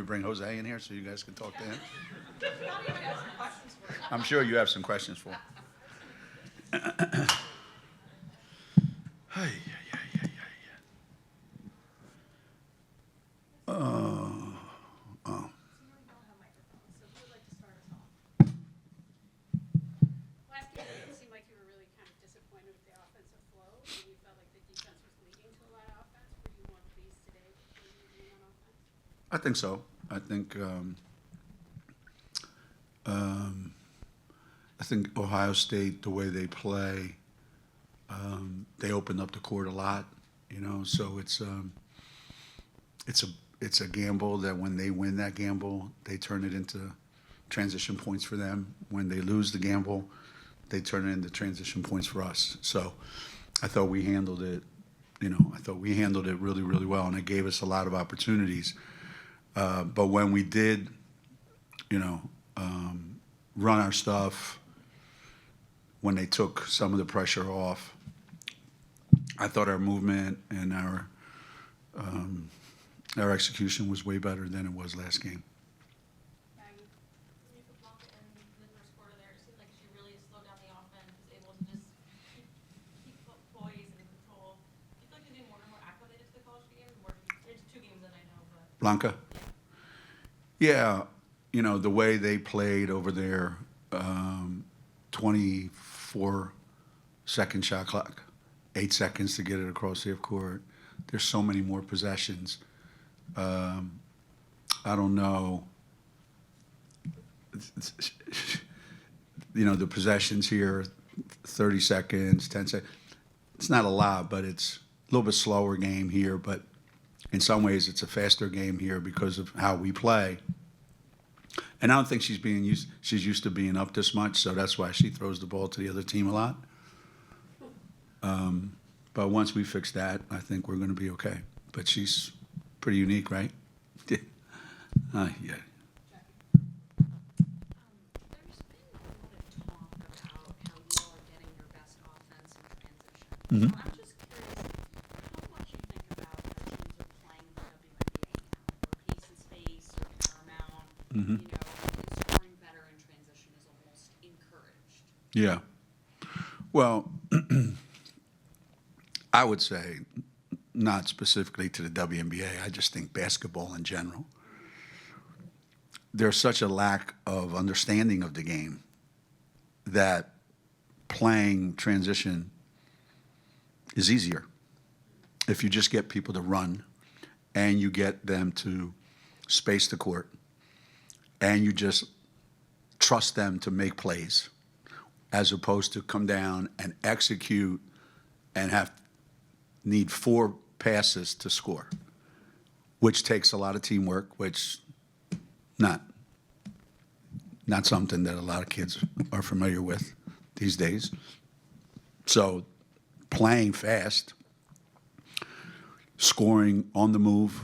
bring Jose in here so you guys can talk to him? I'm sure you have some questions for him. Hey, yeah. Last game, it seemed like you were really kind of disappointed with the offensive flow, and you felt like the defense was leading to a lot of offense. Were you more pleased today with the way you were on offense? I think so. I think Ohio State, the way they play, they open up the court a lot, So it's a gamble that when they win that gamble, they turn it into transition points for them. When they lose the gamble, they turn it into transition points for us. So I thought we handled it. Really, really well, and it gave us a lot of opportunities. But when we did, run our stuff, when they took some of the pressure off, I thought our movement and our execution was way better than it was last game. Maggie, when you put Blanca in the first quarter there, it seemed like she really slowed down the offense, was able to just keep poise and control. Do you feel like you're getting more and more acclimated to the college game? It's 2 games that I know, but Blanca? Yeah, the way they played over there, 24-second shot clock, 8 seconds to get it across the half court. There's so many more possessions. I don't know. The possessions here, 30 seconds, 10 seconds. It's not a lot, but it's a little bit slower game here. But in some ways, it's a faster game here because of how we play. And I don't think she's used to being up this much, so that's why she throws the ball to the other team a lot. But once we fix that, I think we're going to be okay. But she's pretty unique, right? Yeah. There's been a lot of talk about how you all are getting your best offense in transition. Mhm. So I'm just curious how much you think about the teams are playing the WNBA now, where pace and space are paramount, Mhm. and scoring better in transition is almost encouraged. Yeah. Well, I would say not specifically to the WNBA. I just think basketball in general. There's such a lack of understanding of the game that playing transition is easier if you just get people to run and you get them to space the court and you just trust them to make plays as opposed to come down and execute and need 4 passes to score, which takes a lot of teamwork, which not something that a lot of kids are familiar with these days. So playing fast, scoring on the move,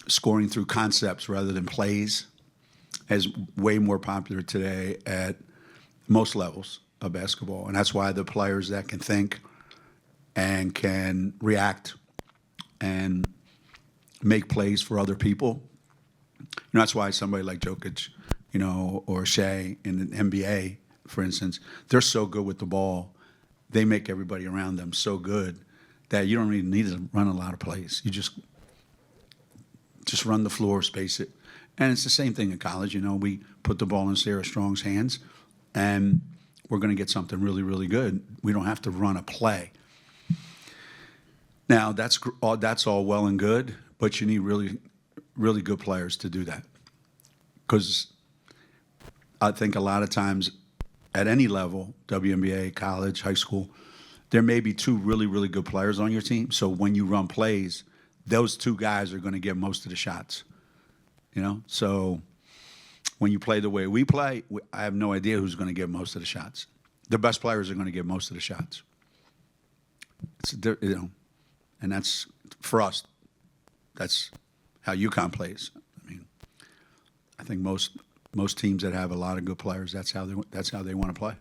scoring through concepts rather than plays is way more popular today at most levels of basketball. And that's why the players that can think and can react and make plays for other people. That's why somebody like Jokic, or Shea in the NBA, for instance, they're so good with the ball. They make everybody around them so good that you don't really need to run a lot of plays. You just run the floor, space it. And it's the same thing in college. We put the ball in Sarah Strong's hands, and we're going to get something really, really good. We don't have to run a play. Now, that's all well and good, but you need really, really good players to do that. Because I think a lot of times at any level, WNBA, college, high school, there may be 2 really, really good players on your team. So when you run plays, those 2 guys are going to get most of the shots. So when you play the way we play, I have no idea who's going to get most of the shots. The best players are going to get most of the shots. And that's, for us, that's how UConn plays. I think most teams that have a lot of good players, that's how they want to play.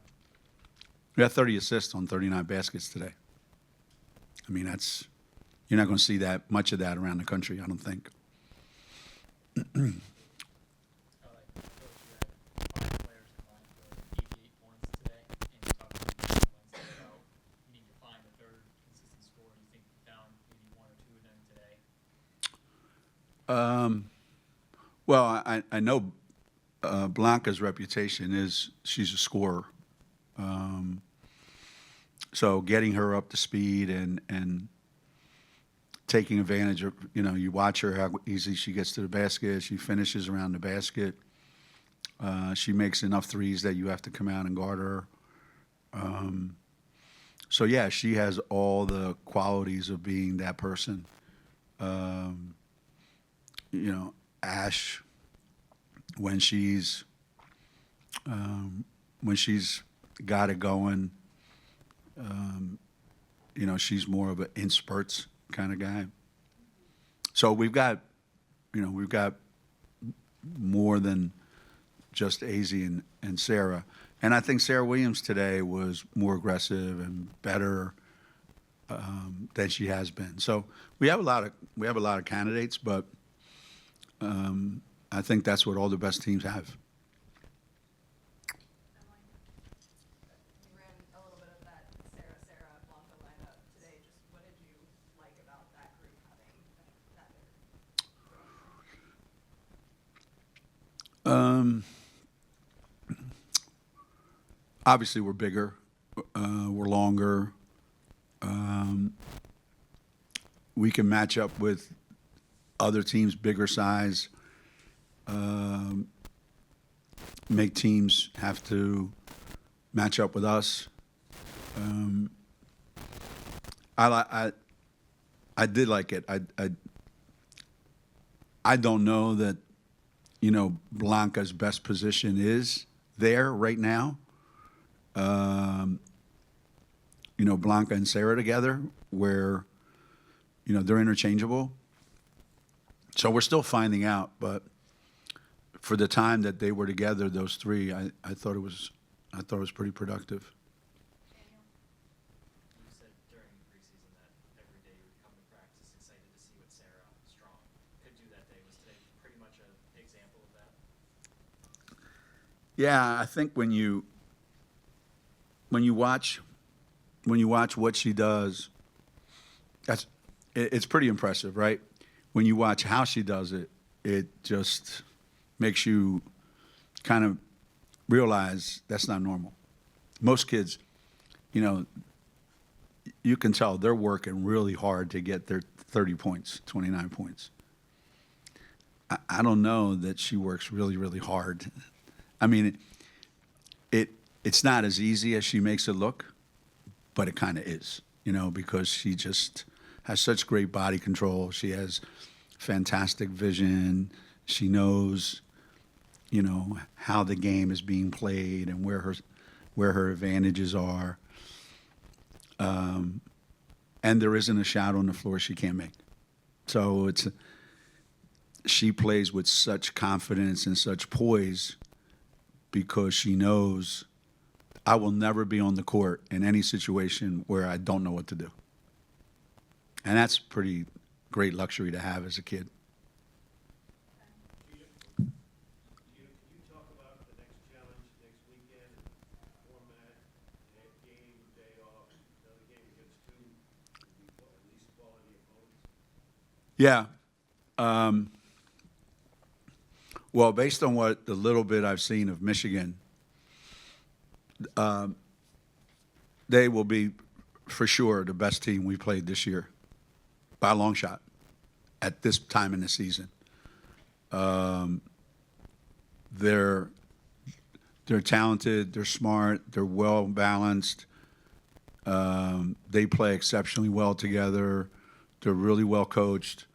We had 30 assists on 39 baskets today. You're not going to see that much of that around the country, I don't think. Coach, you had 5 players combined for 88 points today, and you talked about Wednesday about needing to find a third consistent scorer. Do you think you found maybe 1 or 2 of them today? Well, I know Blanca's reputation is she's a scorer. So getting her up to speed and taking advantage of, you watch her, how easy she gets to the basket. She finishes around the basket. She makes enough threes that you have to come out and guard her. So, yeah, she has all the qualities of being that person. Ash, when she's got it going, she's more of an in spurts kind of guy. So we've got more than just Azzy and Sarah. And I think Sarah Williams today was more aggressive and better than she has been. So we have a lot of candidates, but I think that's what all the best teams have. You ran a little bit of that Sarah Blanca lineup today. Just what did you like about that group having that Obviously, we're bigger, we're longer. We can match up with other teams bigger size. Make teams have to match up with us. I did like it. I don't know that Blanca's best position is there right now. Blanca and Sarah together, where they're interchangeable. So we're still finding out, but for the time that they were together, those three, I thought it was pretty productive. Daniel? You said during the preseason that every day you would come to practice excited to see what Sarah Strong could do that day. Was today pretty much an example of that? Yeah, I think when you watch what she does, it's pretty impressive, right? When you watch how she does it, it just makes you kind of realize that's not normal. Most kids, you can tell they're working really hard to get their 30 points, 29 points. I don't know that she works really, really hard. I mean, it's not as easy as she makes it look, but it kind of is, because she just has such great body control. She has fantastic vision. She knows, how the game is being played and where her advantages are. And there isn't a shot on the floor she can't make. So she plays with such confidence and such poise because she knows I will never be on the court in any situation where I don't know what to do. And that's pretty great luxury to have as a kid. Geno, can you talk about the next challenge next weekend, format, game, day off, another game against two, at least quality opponents? Yeah. Well, based on what the little bit I've seen of Michigan, they will be for sure the best team we played this year by a long shot at this time in the season. They're talented, they're smart, they're well balanced. They play exceptionally well together. They're really well coached.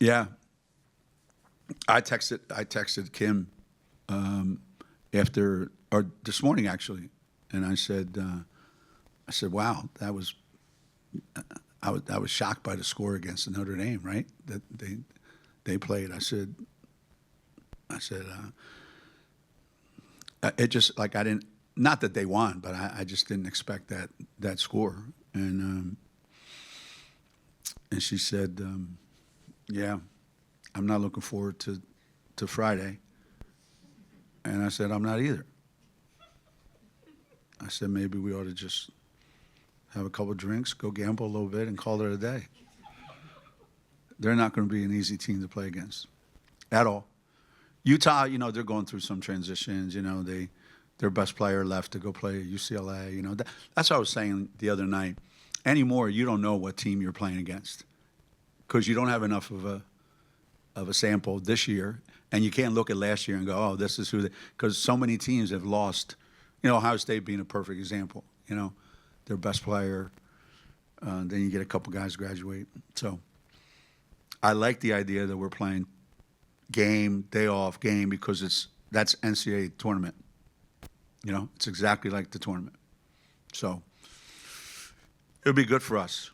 Yeah. I texted Kim after or this morning actually, and I said, wow, I was shocked by the score against Notre Dame, right? That they played. I said, it just like I didn't. Not that they won, but I just didn't expect that score. And And she said, yeah, I'm not looking forward to Friday. And I said, I'm not either. I said, maybe we ought to just have a couple drinks, go gamble a little bit, and call it a day. They're not going to be an easy team to play against at all. Utah, they're going through some transitions. Their best player left to go play at UCLA. That's what I was saying the other night. Anymore, you don't know what team you're playing against because you don't have enough of a sample this year, and you can't look at last year and go, oh, this is who. Because so many teams have lost. Ohio State being a perfect example. Their best player. Then you get a couple guys graduate. So I like the idea that we're playing game, day off, game, because that's NCAA tournament. It's exactly like the tournament. So it'll be good for us.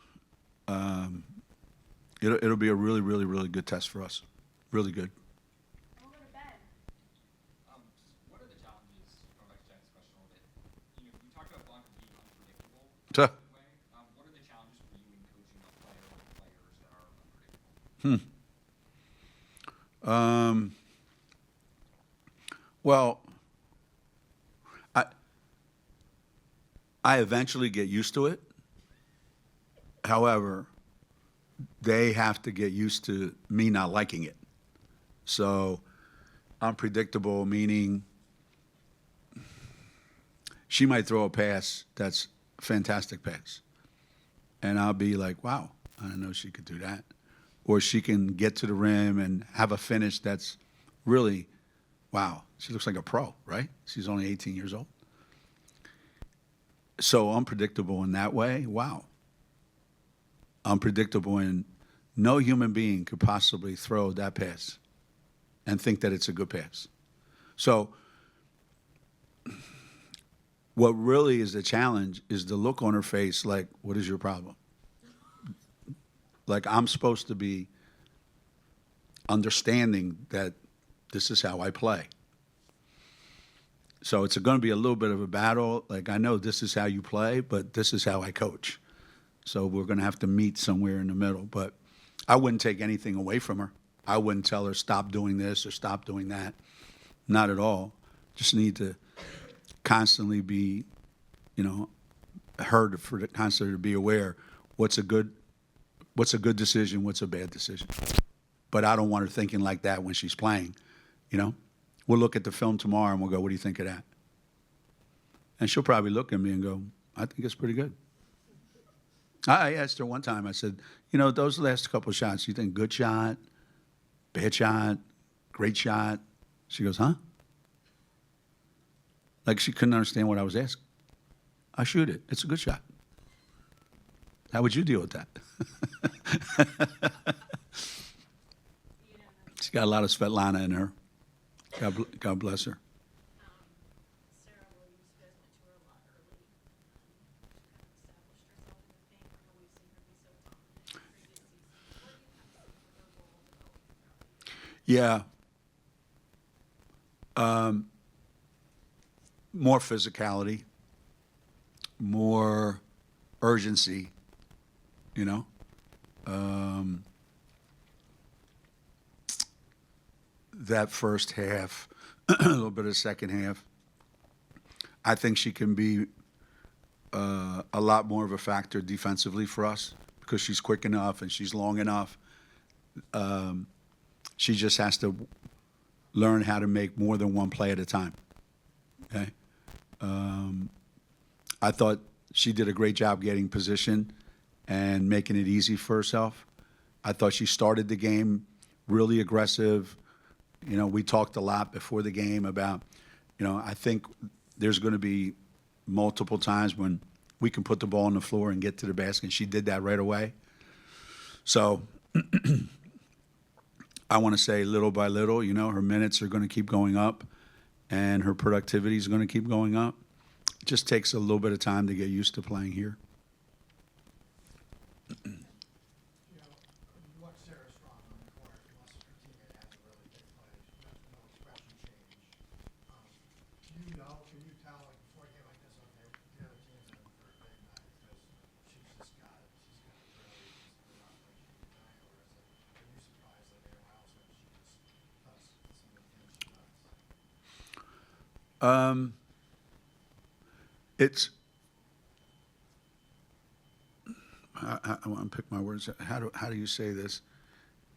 It'll be a really, really, really good test for us. Really good. We'll go to Ben. What are the challenges, going back to Jack's question a little bit, we talked about Blanca being unpredictable in Tuh. a way. What are the challenges for you in coaching a player with players that are unpredictable? Well, I eventually get used to it. However, they have to get used to me not liking it. So unpredictable, meaning she might throw a pass that's a fantastic pass. And I'll be like, wow, I didn't know she could do that. Or she can get to the rim and have a finish that's really, wow, she looks like a pro, right? She's only 18 years old. So unpredictable in that way, wow. Unpredictable in no human being could possibly throw that pass and think that it's a good pass. So what really is the challenge is the look on her face like, what is your problem? Like I'm supposed to be understanding that this is how I play. So it's going to be a little bit of a battle. Like I know this is how you play, but this is how I coach. So we're going to have to meet somewhere in the middle. But I wouldn't take anything away from her. I wouldn't tell her stop doing this or stop doing that. Not at all. Just need to constantly be, her to constantly to be aware what's a good decision, what's a bad decision. But I don't want her thinking like that when she's playing. We'll look at the film tomorrow and we'll go, what do you think of that? And she'll probably look at me and go, I think it's pretty good. I asked her one time, I said, those last couple of shots, you think good shot, bad shot, great shot? She goes, huh? Like she couldn't understand what I was asking. I shoot it. It's a good shot. How would you deal with that? She's got a lot of Svetlana in her. God bless her. Sarah Williams, you guys went to her a lot early. She kind of established herself in the paint. I know we've seen her be so dominant in previous seasons. What do you kind of see for her role developing throughout the year? Yeah. More physicality, more urgency, that first half, a little bit of the second half. I think she can be a lot more of a factor defensively for us because she's quick enough and she's long enough. She just has to learn how to make more than one play at a time. Okay. I thought she did a great job getting position and making it easy for herself. I thought she started the game really aggressive. We talked a lot before the game about, I think there's going to be multiple times when we can put the ball on the floor and get to the basket, and she did that right away. So I want to say little by little, her minutes are going to keep going up and her productivity is going to keep going up. It just takes a little bit of time to get used to playing here. You watch Sarah Strong on the court, unless her teammate has a really big play, there's no expression change. Can you tell, like, before a game like this, okay, the other team's in for a big night, because she's got it really, It's, I want to pick my words. How do you say this?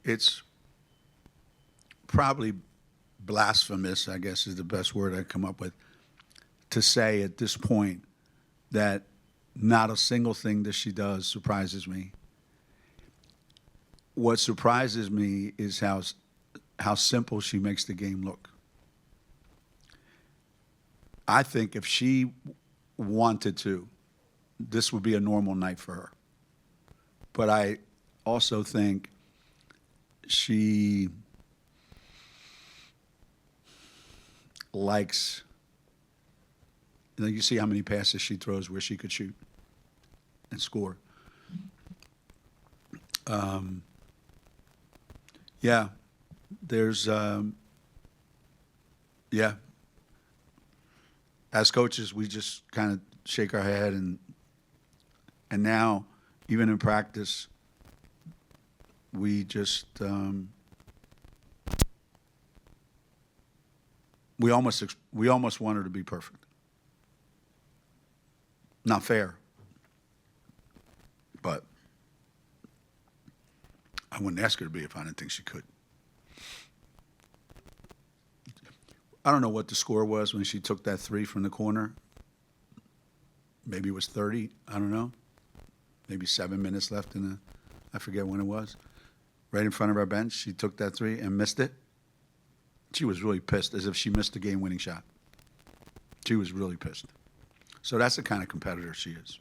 It's probably blasphemous, I guess is the best word I come up with, to say at this point that not a single thing that she does surprises me. What surprises me is how simple she makes the game look. I think if she wanted to, this would be a normal night for her. But I also think she likes, you see how many passes she throws where she could shoot and score. Yeah, there's, yeah. As coaches, we just kind of shake our head, and now, even in practice, we just we almost want her to be perfect. Not fair, but I wouldn't ask her to be if I didn't think she could. I don't know what the score was when she took that three from the corner. Maybe it was 30. I don't know. Maybe 7 minutes left in the, I forget when it was. Right in front of our bench, she took that three and missed it. She was really pissed, as if she missed the game-winning shot. She was really pissed. So that's the kind of competitor she is.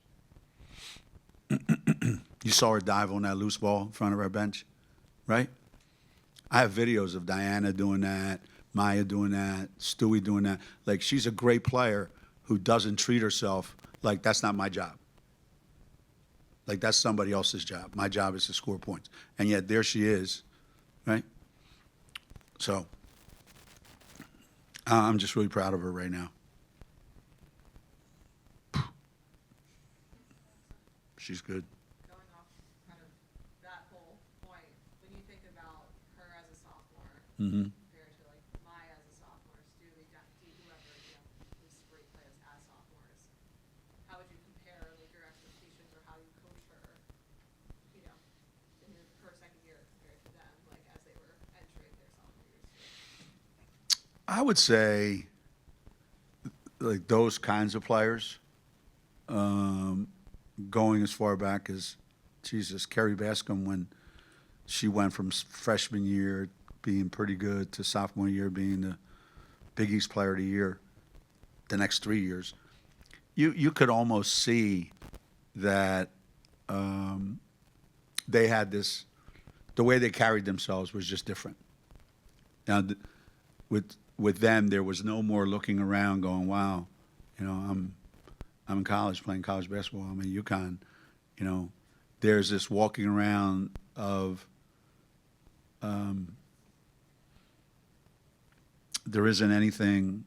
You saw her dive on that loose ball in front of our bench, right? I have videos of Diana doing that, Maya doing that, Stewie doing that. Like, she's a great player who doesn't treat herself like that's not my job. Like, that's somebody else's job. My job is to score points. And yet there she is, right? So I'm just really proud of her right now. She's good. Going off kind of that whole point, when you think about her as a sophomore, Mm-hmm. compared to like Maya as a sophomore, Stewie, whoever, who's great players as sophomores, how would you compare like your expectations or how you coach her, in her second year compared to them, like as they were entering their sophomore years? I would say, like, those kinds of players, going as far back as, Jesus, Carrie Bascom, when she went from freshman year being pretty good to sophomore year being the Big East Player of the Year the next 3 years, you could almost see that they had this, the way they carried themselves was just different. Now, with them, there was no more looking around going, wow, I'm in college playing college basketball. I'm at UConn. There's this walking around of there isn't anything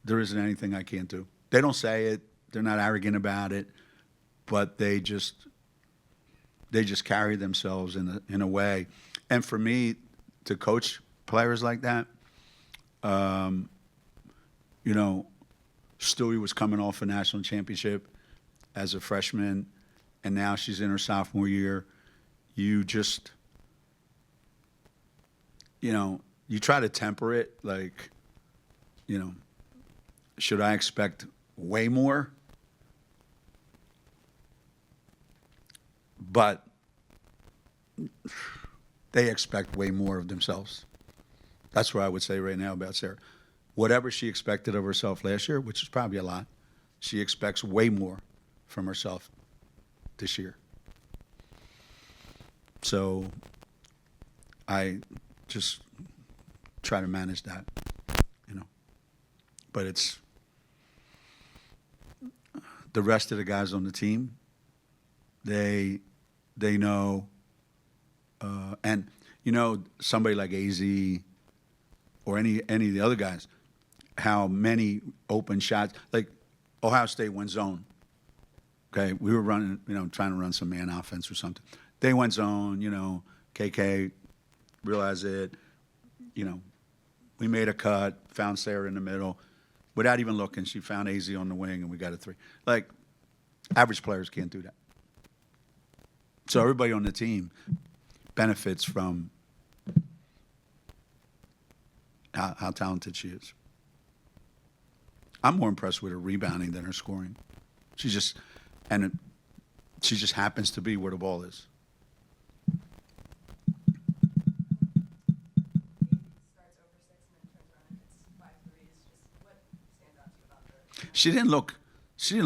I can't do. They don't say it. They're not arrogant about it, but they just carry themselves in a way. And for me to coach players like that, Stewie was coming off a national championship as a freshman, and now she's in her sophomore year. You just, you try to temper it, like, should I expect way more? But they expect way more of themselves. That's what I would say right now about Sarah. Whatever she expected of herself last year, which is probably a lot, she expects way more from herself this year. So I just try to manage that, But it's the rest of the guys on the team, they know, and somebody like AZ or any of the other guys, how many open shots, like Ohio State went zone. Okay, we were running, trying to run some man offense or something. They went zone, KK realized it, we made a cut, found Sarah in the middle. Without even looking, she found AZ on the wing, and we got a 3. Like, average players can't do that. So everybody on the team benefits from how talented she is. I'm more impressed with her rebounding than her scoring. She just happens to be where the ball is. Starts over 6 and then turns around and hits 5 threes. Just what stands out to you about her? She didn't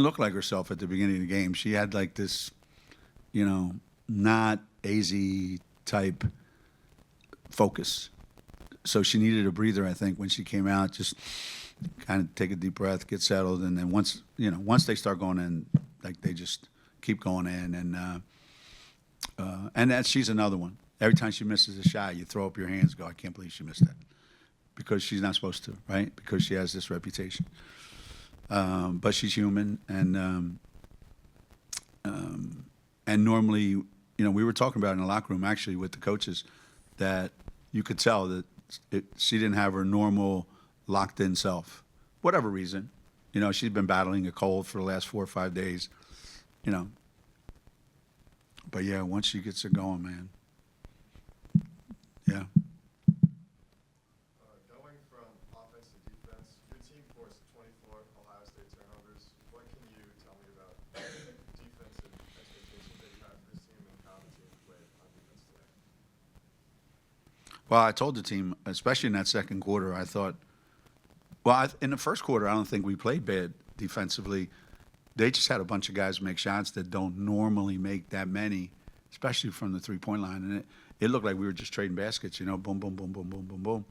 look like herself at the beginning of the game. She had like this, not AZ type focus. So she needed a breather, I think, when she came out. Just kind of take a deep breath, get settled, and then once they start going in, like they just keep going in, and that she's another one. Every time she misses a shot, you throw up your hands, go, I can't believe she missed that, because she's not supposed to, right? Because she has this reputation. But she's human, and normally, we were talking about in the locker room actually with the coaches that you could tell that she didn't have her normal locked-in self, whatever reason. She's been battling a cold for the last 4 or 5 days. But yeah, once she gets it going, man. Yeah. Going from offense to defense, your team forced 24 Ohio State turnovers. What can you tell me about defensive expectations that you have for this team and how the team played on defense today? Well, I told the team, especially in that second quarter, I thought, in the first quarter, I don't think we played bad defensively. They just had a bunch of guys make shots that don't normally make that many, especially from the three-point line. And it looked like we were just trading baskets, boom, boom, boom, boom, boom, boom, boom.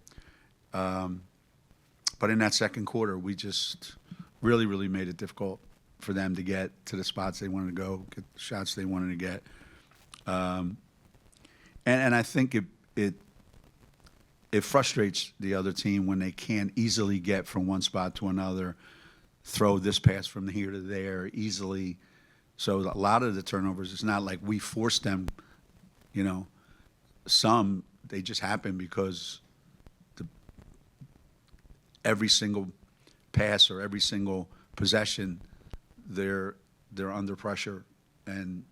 But in that second quarter, we just really, really made it difficult for them to get to the spots they wanted to go, get the shots they wanted to get. And I think it frustrates the other team when they can't easily get from one spot to another, throw this pass from here to there easily. So a lot of the turnovers, it's not like we forced them, Some, they just happen because every single pass or every single possession, they're under pressure. And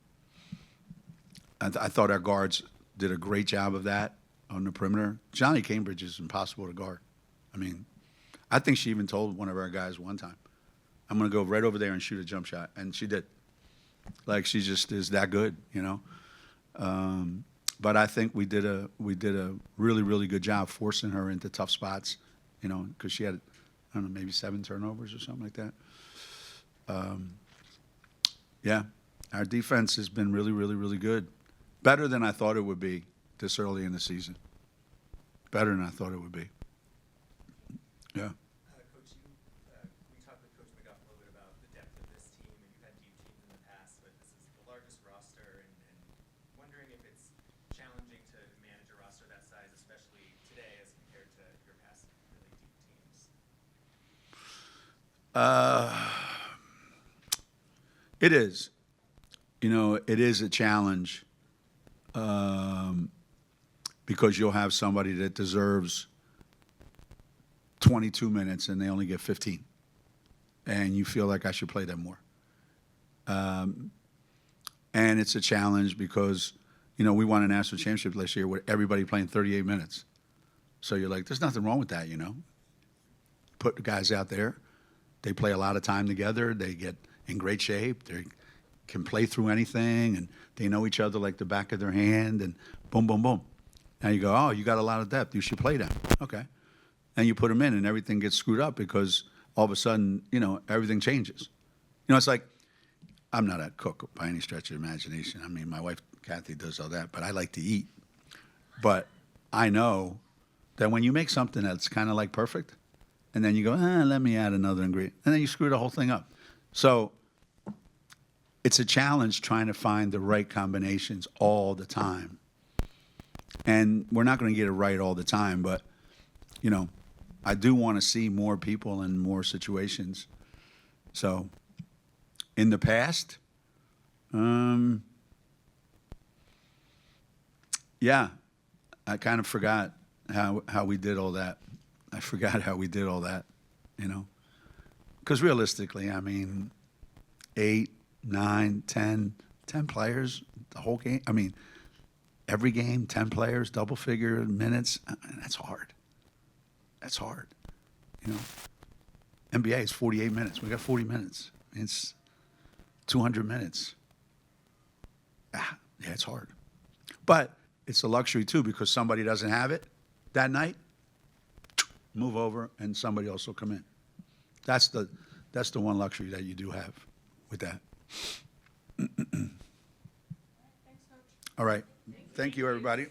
I thought our guards did a great job of that on the perimeter. Johnny Cambridge is impossible to guard. I think she even told one of our guys one time, I'm going to go right over there and shoot a jump shot. And she did. Like, she just is that good, But I think we did a really, really good job forcing her into tough spots, because she had, I don't know, maybe 7 turnovers or something like that. Yeah, our defense has been really, really, really good. Better than I thought it would be this early in the season. Better than I thought it would be. Yeah. Coach, we talked with Coach McGuff a little bit about the depth of this team, and you've had deep teams in the past, but this is the largest roster, and wondering if it's challenging to manage a roster that size, especially today as compared to your past really deep teams. It is. It is a challenge because you'll have somebody that deserves 22 minutes and they only get 15. And you feel like I should play them more. And it's a challenge because, we won a national championship last year with everybody playing 38 minutes. So you're like, there's nothing wrong with that, Put the guys out there. They play a lot of time together. They get in great shape. They can play through anything, and they know each other like the back of their hand, and boom, boom, boom. Now you go, oh, you got a lot of depth. You should play them. Okay. And you put them in, and everything gets screwed up because all of a sudden, everything changes. It's like, I'm not a cook by any stretch of the imagination. My wife, Kathy, does all that, but I like to eat. But I know that when you make something that's kind of like perfect, and then you go, let me add another ingredient, and then you screw the whole thing up. So it's a challenge trying to find the right combinations all the time. And we're not going to get it right all the time, but, I do want to see more people in more situations. So in the past, yeah, I kind of forgot how we did all that. I forgot how we did all that, Because realistically, I mean, 8, 9, 10 players, the whole game. I mean, every game, 10 players, double figure minutes. That's hard. That's hard. You know, NBA is 48 minutes. We got 40 minutes. It's 200 minutes. Yeah, it's hard. But it's a luxury too, because somebody doesn't have it that night. Move over, and somebody else will come in. That's the one luxury that you do have with that. Thanks, Coach. All right. Thank you, everybody.